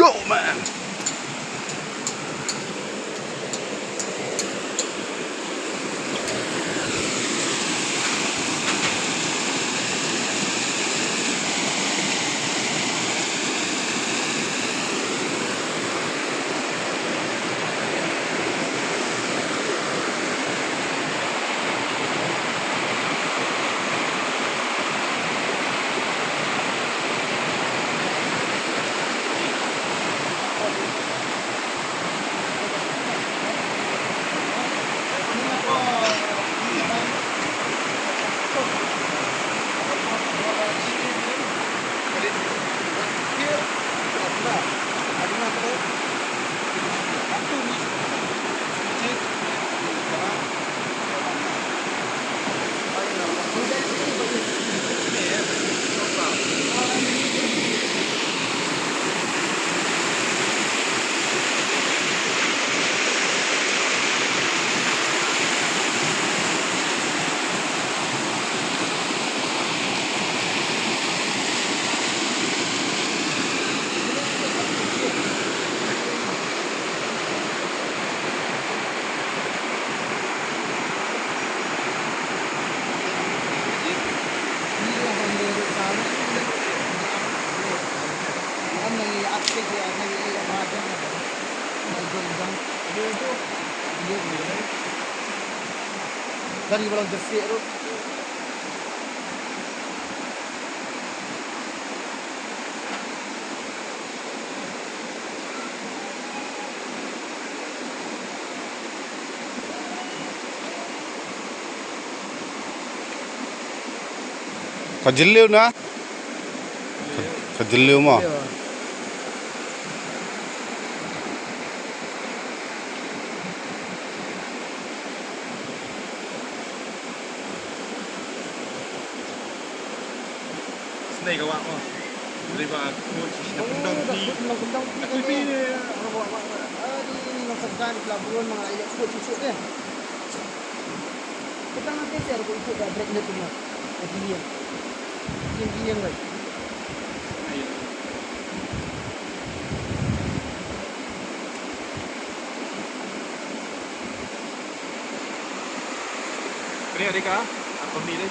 go, man. Dari walang jersey tu. Kajiliw na? Kajiliw mo? Đây các bạn ơi, đây và tôi chỉ là cũng đồng đi aku ini di lakukan di pelabuhan mga ayat susuk kan. Kita nanti share ko ikut dah break itu mah. Kemudian. Kemudian lagi. Ini adik kah? Atau ni deh?